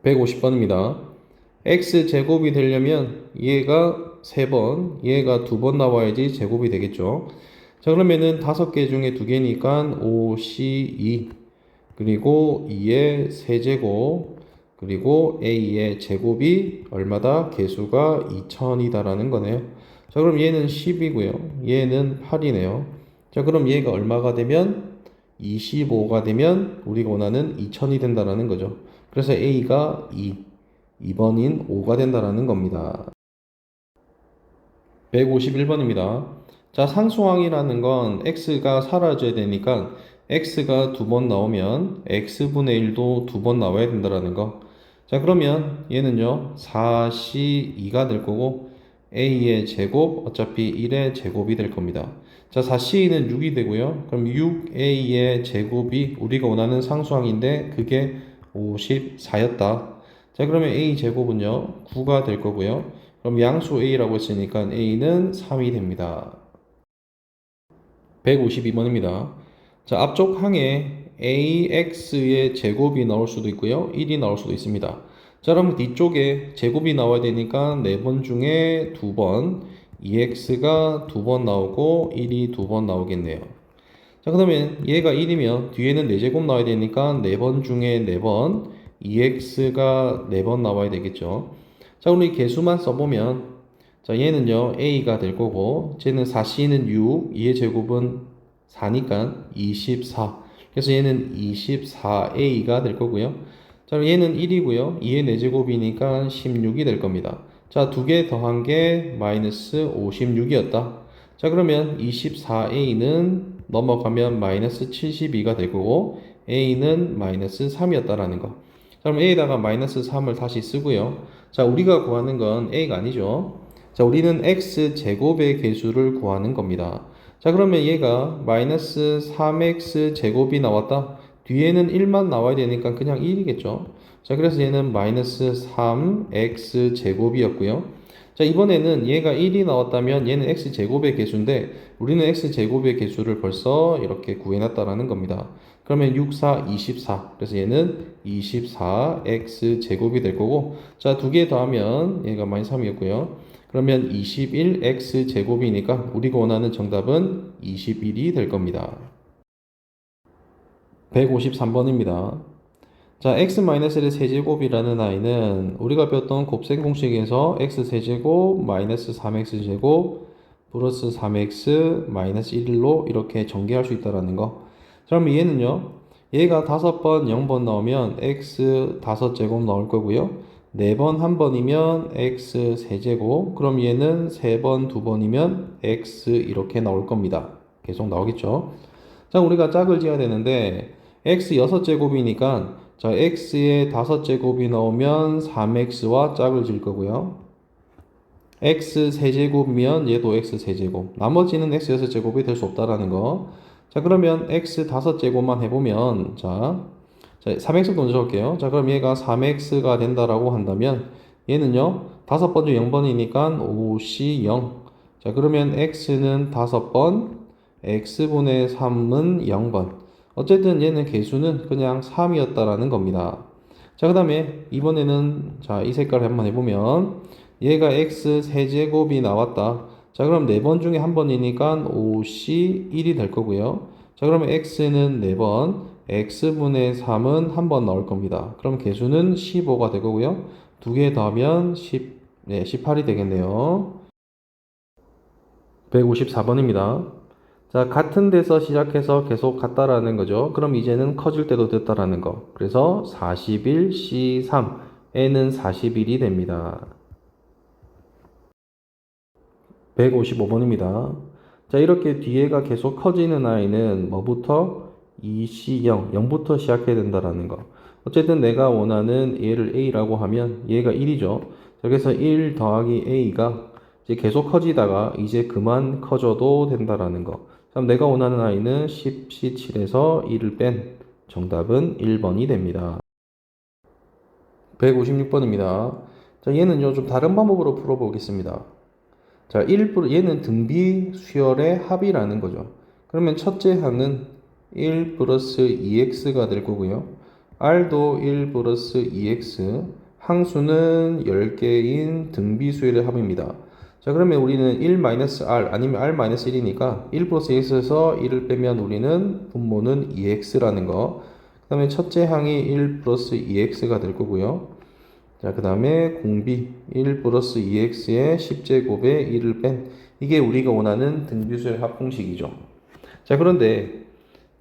150번입니다. x제곱이 되려면 얘가 3번, 얘가 2번 나와야지 제곱이 되겠죠. 자, 그러면은 5개 중에 2개니까 5c2, 그리고 2의 세제곱, 그리고 a의 제곱이 얼마다? 개수가 2000이다라는 거네요. 자, 그럼 얘는 10이고요. 얘는 8이네요. 자, 그럼 얘가 얼마가 되면 25가 되면 우리가 원하는 2000이 된다라는 거죠. 그래서 a가 2번인 5가 된다라는 겁니다. 151번입니다. 자, 상수항이라는 건 x가 사라져야 되니까 x가 2번 나오면 x분의 1도 2번 나와야 된다라는 거. 자, 그러면 얘는요 4c2가 될 거고 a의 제곱 어차피 1의 제곱이 될 겁니다. 자, 4c는 6이 되고요. 그럼 6a의 제곱이 우리가 원하는 상수항인데 그게 54였다. 자, 그러면 a 제곱은요 9가 될 거고요. 그럼 양수 a라고 했으니까 a는 3이 됩니다. 152번입니다. 자, 앞쪽 항에 ax의 제곱이 나올 수도 있고요. 1이 나올 수도 있습니다. 자, 그럼 뒤쪽에 제곱이 나와야 되니까 4번 중에 2번, 2x가 2번 나오고 1이 2번 나오겠네요. 자, 그러면 얘가 1이면 뒤에는 4제곱 나와야 되니까 4번 중에 4번, 2x가 4번 나와야 되겠죠. 자, 우리 개수만 써보면 자, 얘는요 a가 될 거고 쟤는 4c는 6, 2의 제곱은 4니까 24. 그래서 얘는 24a가 될 거고요. 자, 얘는 1이고요. 2의 4제곱이니까 16이 될 겁니다. 자, 두 개 더한 게 마이너스 56이었다. 자, 그러면 24a는 넘어가면 마이너스 72가 될 거고 a는 마이너스 3이었다라는 거. 자, 그럼 a에다가 마이너스 3을 다시 쓰고요. 자, 우리가 구하는 건 a가 아니죠. 자, 우리는 x제곱의 개수를 구하는 겁니다. 자, 그러면 얘가 마이너스 3x 제곱이 나왔다. 뒤에는 1만 나와야 되니까 그냥 1이겠죠. 자, 그래서 얘는 마이너스 3x 제곱이었고요. 자, 이번에는 얘가 1이 나왔다면 얘는 x제곱의 개수인데 우리는 x제곱의 개수를 벌써 이렇게 구해놨다라는 겁니다. 그러면 6, 4, 24. 그래서 얘는 24x제곱이 될 거고 자, 두 개 더하면 얘가 마이너스 3이었고요. 그러면 21x제곱이니까 우리가 원하는 정답은 21이 될 겁니다. 153번입니다. 자, x-1의 세제곱이라는 아이는 우리가 배웠던 곱셈 공식에서 x세제곱 마이너스 3x제곱 플러스 3x 마이너스 1로 이렇게 전개할 수 있다는 거. 그러면 얘는요. 얘가 5번 0번 나오면 x 5제곱 나올 거고요. 4번 1번이면 x 세제곱. 그럼 얘는 3번 2번이면 x 이렇게 나올 겁니다. 계속 나오겠죠. 자, 우리가 짝을 지어야 되는데 x 6제곱이니까 자, x의 5제곱이 나오면 3x와 짝을 지을 거고요. x 세제곱이면 얘도 x 세제곱. 나머지는 x 6제곱이 될 수 없다라는 거. 자, 그러면 x 5제곱만 해보면 자, 3x 먼저 적을게요. 자, 그럼 얘가 3x가 된다라고 한다면 얘는요. 5번 중 0번이니까 5c 0. 자, 그러면 x는 5번, x분의 3은 0번. 어쨌든 얘는 개수는 그냥 3이었다라는 겁니다. 자, 그 다음에 이번에는 자, 이 색깔 한번 해보면 얘가 x 세제곱이 나왔다. 자, 그럼 4번 중에 1번이니까 5c 1이 될 거고요. 자, 그러면 x는 4번, x분의 3은 1번 나올 겁니다. 그럼 개수는 15가 될 거고요. 두 개 더하면 18이 되겠네요. 154번입니다. 자, 같은 데서 시작해서 계속 같다라는 거죠. 그럼 이제는 커질 때도 됐다라는 거. 그래서 41, C3, N은 41이 됩니다. 155번입니다. 자, 이렇게 뒤에가 계속 커지는 아이는 뭐부터? 2C0, 0부터 시작해야 된다라는 거. 어쨌든 내가 원하는 얘를 A라고 하면 얘가 1이죠. 그래서 1 더하기 A가 이제 계속 커지다가 이제 그만 커져도 된다라는 거. 그럼 내가 원하는 아이는 10C7에서 1을 뺀 정답은 1번이 됩니다. 156번입니다. 자, 얘는요, 좀 다른 방법으로 풀어보겠습니다. 자, 얘는 등비 수열의 합이라는 거죠. 그러면 첫째 항은 1 플러스 2x가 될 거고요. r도 1 플러스 2x, 항수는 10개인 등비수열의 합입니다. 자, 그러면 우리는 1 마이너스 r 아니면 r 마이너스 1이니까 1 플러스 2x에서 1을 빼면 우리는 분모는 2x라는 거. 그 다음에 첫째 항이 1 플러스 2x가 될 거고요. 자, 그 다음에 공비 1 플러스 2x의 10제곱에 1을 뺀 이게 우리가 원하는 등비수열 합공식이죠. 자, 그런데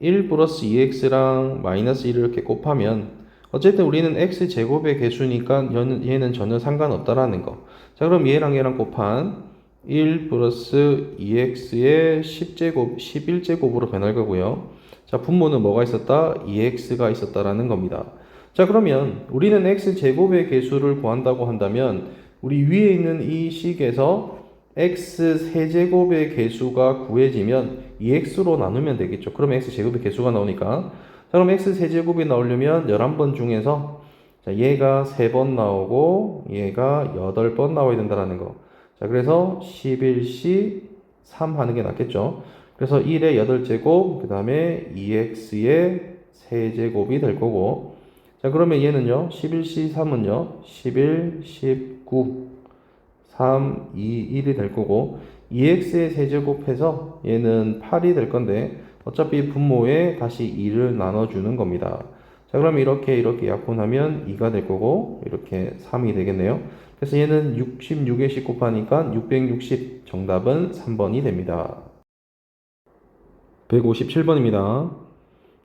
1 플러스 2x랑 마이너스 1을 이렇게 곱하면 어쨌든 우리는 x제곱의 개수니까 얘는 전혀 상관없다라는 거. 자, 그럼 얘랑 곱한 1 플러스 2x의 10제곱, 11제곱으로 변할 거고요. 자, 분모는 뭐가 있었다? 2x가 있었다라는 겁니다. 자, 그러면 우리는 x제곱의 개수를 구한다고 한다면 우리 위에 있는 이 식에서 x 세제곱의 개수가 구해지면 2x로 나누면 되겠죠. 그러면 x제곱의 개수가 나오니까. 자, 그럼 x 세제곱이 나오려면 11번 중에서 자, 얘가 3번 나오고 얘가 8번 나와야 된다는 거. 자, 그래서 11시 3 하는 게 낫겠죠. 그래서 1의 8제곱, 그 다음에 2x의 세제곱이 될 거고. 자, 그러면 얘는요, 11시 3은요, 11, 19, 3, 2, 1이 될 거고, 2x의 세제곱해서 얘는 8이 될 건데, 어차피 분모에 다시 2를 나눠주는 겁니다. 자, 그럼 이렇게 약분하면 2가 될 거고, 이렇게 3이 되겠네요. 그래서 얘는 66에 10 곱하니까 660, 정답은 3번이 됩니다. 157번입니다.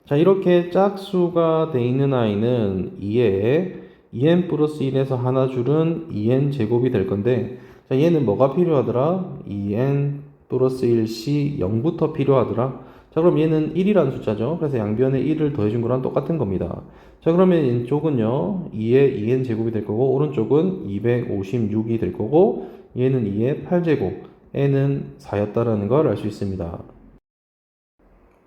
자, 이렇게 짝수가 돼 있는 아이는 2에 2n 플러스 1에서 하나 줄은 2n 제곱이 될 건데, 자, 얘는 뭐가 필요하더라? 2n 플러스 1시 0부터 필요하더라. 자, 그럼 얘는 1이라는 숫자죠. 그래서 양변에 1을 더해준 거랑 똑같은 겁니다. 자, 그러면 왼쪽은요, 2에 2n 제곱이 될 거고, 오른쪽은 256이 될 거고, 얘는 2에 8제곱, n은 4였다라는 걸 알 수 있습니다.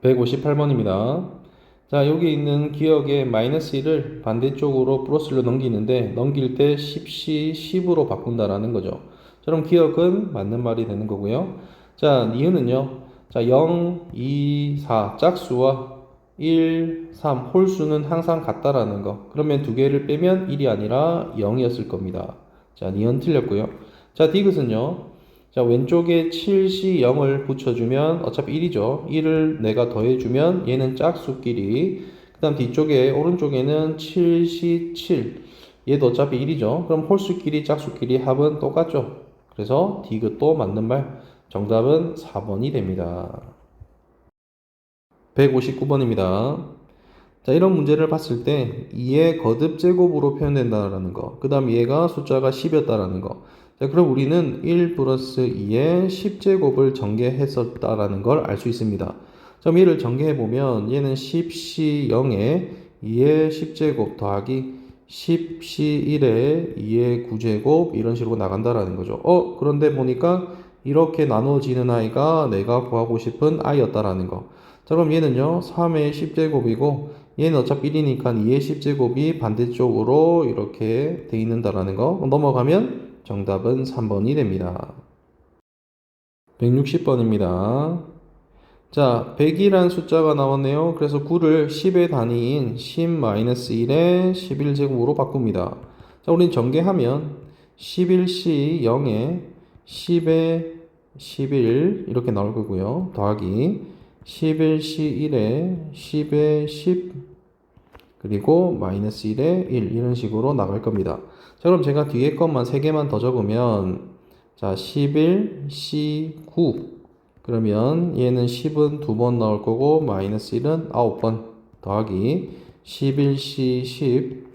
158번입니다. 자, 여기 있는 기억의 마이너스 1을 반대쪽으로 플러스로 넘기는데 넘길 때 10시 10으로 바꾼다라는 거죠. 자, 그럼 기억은 맞는 말이 되는 거고요. 자, 이유는요. 자, 0, 2, 4 짝수와 1, 3 홀수는 항상 같다라는 거. 그러면 두 개를 빼면 1이 아니라 0이었을 겁니다. 자, 니은 틀렸고요. 자, 디귿은요. 자, 왼쪽에 7시 0을 붙여주면 어차피 1이죠. 1을 내가 더해주면 얘는 짝수끼리. 그 다음 뒤쪽에 오른쪽에는 7시 7. 얘도 어차피 1이죠. 그럼 홀수끼리 짝수끼리 합은 똑같죠. 그래서 디귿도 맞는 말. 정답은 4번이 됩니다. 159번입니다. 자, 이런 문제를 봤을 때 2의 거듭 제곱으로 표현된다라는 거. 그 다음 얘가 숫자가 10이었다라는 거. 자, 그럼 우리는 1 플러스 2의 10제곱을 전개했었다라는 걸 알 수 있습니다. 그럼 얘를 전개해보면 얘는 10시 0에 2의 10제곱 더하기 10시 1에 2의 9제곱 이런 식으로 나간다라는 거죠. 그런데 보니까 이렇게 나눠지는 아이가 내가 구하고 싶은 아이였다라는 거. 자, 그럼 얘는요 3의 10제곱이고 얘는 어차피 1이니까 2의 10제곱이 반대쪽으로 이렇게 돼 있는다라는 거. 넘어가면 정답은 3번이 됩니다. 160번입니다. 자, 100이란 숫자가 나왔네요. 그래서 9를 10의 단위인 10-1의 11제곱으로 바꿉니다. 자, 우린 전개하면 11시 0에 10의 11 이렇게 나올 거고요. 더하기 11시 1에 10의 10 그리고 마이너스 1에 1 이런 식으로 나갈 겁니다. 자, 그럼 제가 뒤에 것만 3개만 더 적으면 자, 11, C, 9 그러면 얘는 10은 2번 나올 거고 마이너스 1은 9번 더하기 11C 10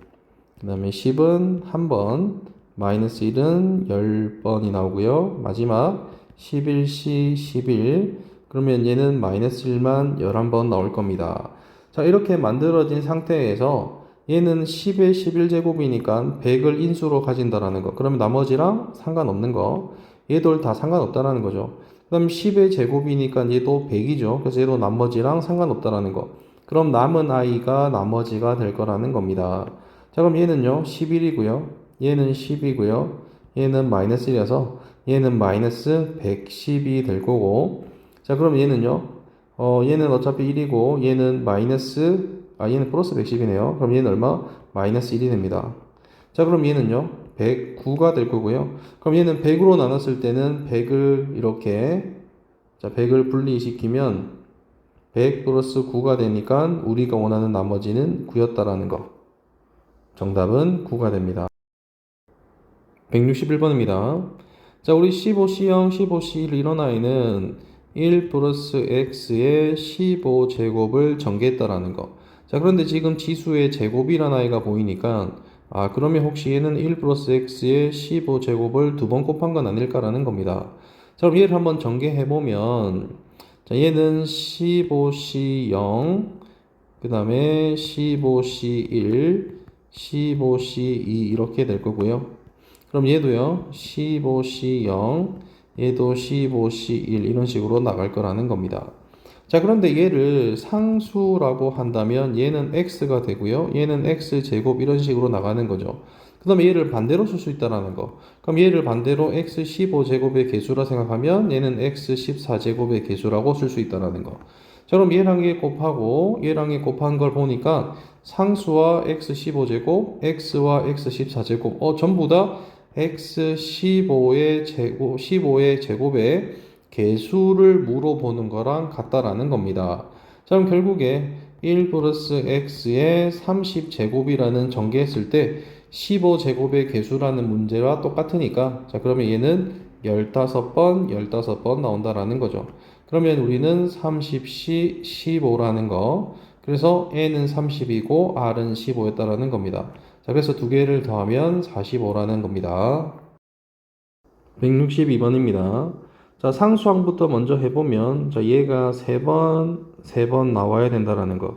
그 다음에 10은 1번 마이너스 1은 10번이 나오고요. 마지막 11C 11 그러면 얘는 마이너스 1만 11번 나올 겁니다. 자, 이렇게 만들어진 상태에서 얘는 10의 11제곱이니까 100을 인수로 가진다라는 거. 그러면 나머지랑 상관없는 거. 얘들 다 상관없다라는 거죠. 그럼 10의 제곱이니까 얘도 100이죠. 그래서 얘도 나머지랑 상관없다라는 거. 그럼 남은 아이가 나머지가 될 거라는 겁니다. 자, 그럼 얘는요 11이고요. 얘는 10이고요. 얘는 마이너스 1이어서 얘는 마이너스 110이 될 거고. 자, 그럼 얘는요. 얘는 어차피 1이고 얘는 마이너스 얘는 플러스 110이네요. 그럼 얘는 얼마? 마이너스 1이 됩니다. 자, 그럼 얘는요, 109가 될 거고요. 그럼 얘는 100으로 나눴을 때는 100을 이렇게, 자, 100을 분리시키면 100 플러스 9가 되니까 우리가 원하는 나머지는 9였다라는 거. 정답은 9가 됩니다. 161번입니다. 자, 우리 15C0, 15C1 이런 아이는 1 플러스 x의 15제곱을 전개했다라는 거. 자, 그런데 지금 지수의 제곱이라는 아이가 보이니까 그러면 혹시 얘는 1 플러스 x의 15제곱을 두 번 곱한 건 아닐까라는 겁니다. 자, 그럼 얘를 한번 전개해보면 자, 얘는 15C0, 그 다음에 15C1, 15C2 이렇게 될 거고요. 그럼 얘도요, 15C0, 얘도 15C1 이런 식으로 나갈 거라는 겁니다. 자, 그런데 얘를 상수라고 한다면 얘는 x가 되고요. 얘는 x제곱 이런 식으로 나가는 거죠. 그 다음에 얘를 반대로 쓸 수 있다라는 거. 그럼 얘를 반대로 x15제곱의 개수라 생각하면 얘는 x14제곱의 개수라고 쓸 수 있다라는 거. 자, 그럼 얘랑 얘 곱하고 얘랑 얘 곱한 걸 보니까 상수와 x15제곱, x와 x14제곱, 전부 다 x15의 제곱, 15의 제곱에 개수를 물어보는 거랑 같다라는 겁니다. 자, 그럼 결국에 1 플러스 x의 30제곱이라는 전개했을 때 15제곱의 개수라는 문제와 똑같으니까 자, 그러면 얘는 15번, 15번 나온다라는 거죠. 그러면 우리는 30C 15라는 거. 그래서 N은 30이고 R은 15였다라는 겁니다. 자, 그래서 두 개를 더하면 45라는 겁니다. 162번입니다. 자, 상수항부터 먼저 해보면, 자, 얘가 3번 나와야 된다라는 거.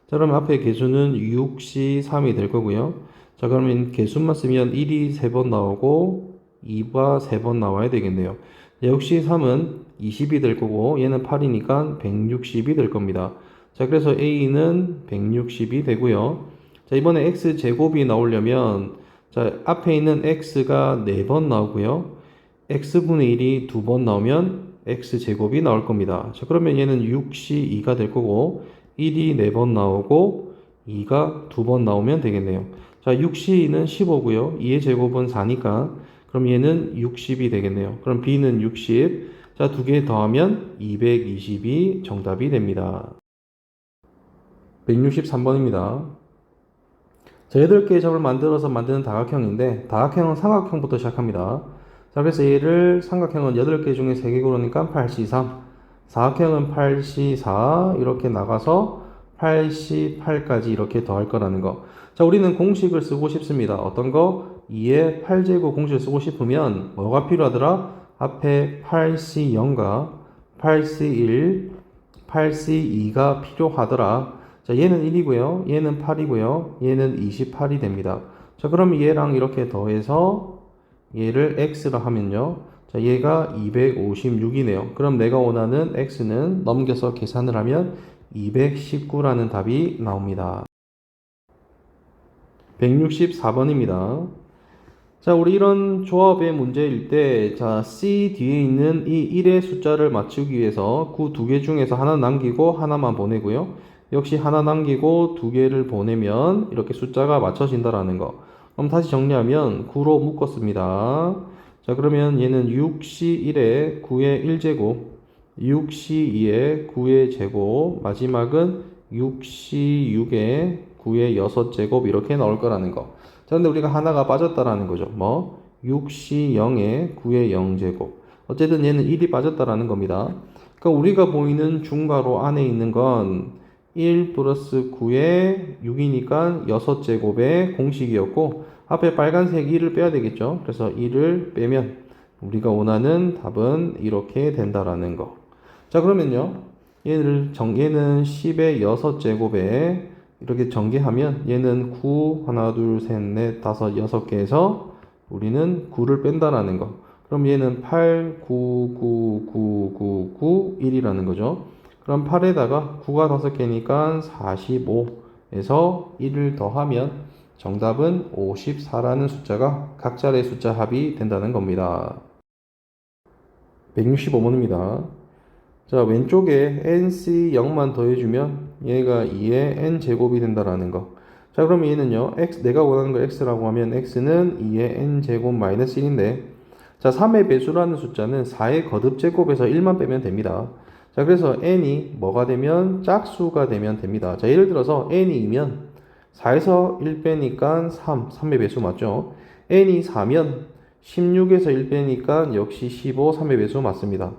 자, 그러면 앞에 개수는 6C 3이 될 거고요. 자, 그러면 개수만 쓰면 1이 3번 나오고, 2가 3번 나와야 되겠네요. 역시 3은 20이 될 거고, 얘는 8이니까 160이 될 겁니다. 자, 그래서 A는 160이 되고요. 자, 이번에 X제곱이 나오려면, 자, 앞에 있는 X가 4번 나오고요. x분의 1이 두 번 나오면 x제곱이 나올 겁니다. 자, 그러면 얘는 6c2가 될 거고 1이 4번 나오고 2가 두 번 나오면 되겠네요. 자, 6c2는 15고요. 2의 제곱은 4니까 그럼 얘는 60이 되겠네요. 그럼 b는 60. 자, 두 개 더하면 220이 정답이 됩니다. 163번입니다. 자, 8개의 점을 만들어서 만드는 다각형인데 다각형은 삼각형부터 시작합니다. 자, 그래서 얘를 삼각형은 8개 중에 3개 고르니까 8C3, 사각형은 8C4 이렇게 나가서 8C8까지 이렇게 더할 거라는 거. 자, 우리는 공식을 쓰고 싶습니다. 어떤 거? 2의 8제곱 공식을 쓰고 싶으면 뭐가 필요하더라? 앞에 8C0과 8C1, 8C2가 필요하더라. 자, 얘는 1이고요. 얘는 8이고요. 얘는 28이 됩니다. 자, 그럼 얘랑 이렇게 더해서 얘를 x라 하면요. 자, 얘가 256이네요. 그럼 내가 원하는 x는 넘겨서 계산을 하면 219라는 답이 나옵니다. 164번입니다. 자, 우리 이런 조합의 문제일 때, 자, C 뒤에 있는 이 1의 숫자를 맞추기 위해서 그 두 개 중에서 하나 남기고 하나만 보내고요. 역시 하나 남기고 두 개를 보내면 이렇게 숫자가 맞춰진다라는 거. 그럼 다시 정리하면 9로 묶었습니다. 자, 그러면 얘는 6C1에 9의 1제곱, 6C2에 9의 제곱, 마지막은 6C6에 9의 6제곱 이렇게 나올 거라는 거. 자, 근데 우리가 하나가 빠졌다라는 거죠. 뭐? 6C0에 9의 0제곱. 어쨌든 얘는 1이 빠졌다라는 겁니다. 그러니까 우리가 보이는 중괄호 안에 있는 건 1 플러스 9에 6이니까 6제곱의 공식이었고 앞에 빨간색 1을 빼야 되겠죠. 그래서 1을 빼면 우리가 원하는 답은 이렇게 된다라는 거. 자, 그러면요. 얘는 10의 6제곱에 이렇게 전개하면 얘는 9, 하나, 둘, 셋, 넷, 다섯, 6개에서 우리는 9를 뺀다라는 거. 그럼 얘는 8, 9, 9, 9, 9, 9, 1이라는 거죠. 그럼 8에다가 9가 5개니까 45에서 1을 더하면 정답은 54라는 숫자가 각 자리의 숫자 합이 된다는 겁니다. 165번입니다. 자, 왼쪽에 NC 0만 더해주면 얘가 2의 n제곱이 된다라는 거. 자, 그럼 얘는요, 내가 원하는 거 x라고 하면 x는 2의 n제곱 마이너스 1인데, 자, 3의 배수라는 숫자는 4의 거듭제곱에서 1만 빼면 됩니다. 자, 그래서 n이 뭐가 되면 짝수가 되면 됩니다. 자, 예를 들어서 n이면 4에서 1 빼니까 3의 배수 맞죠? n이 4면 16에서 1 빼니까 역시 15, 3의 배수 맞습니다.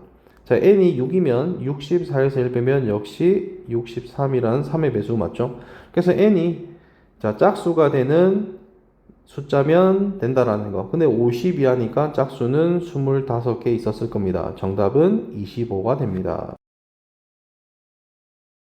자, n이 6이면 64에서 1 빼면 역시 63이라는 3의 배수 맞죠? 그래서 n이 자, 짝수가 되는 숫자면 된다라는 거. 근데 50이 하니까 짝수는 25개 있었을 겁니다. 정답은 25가 됩니다.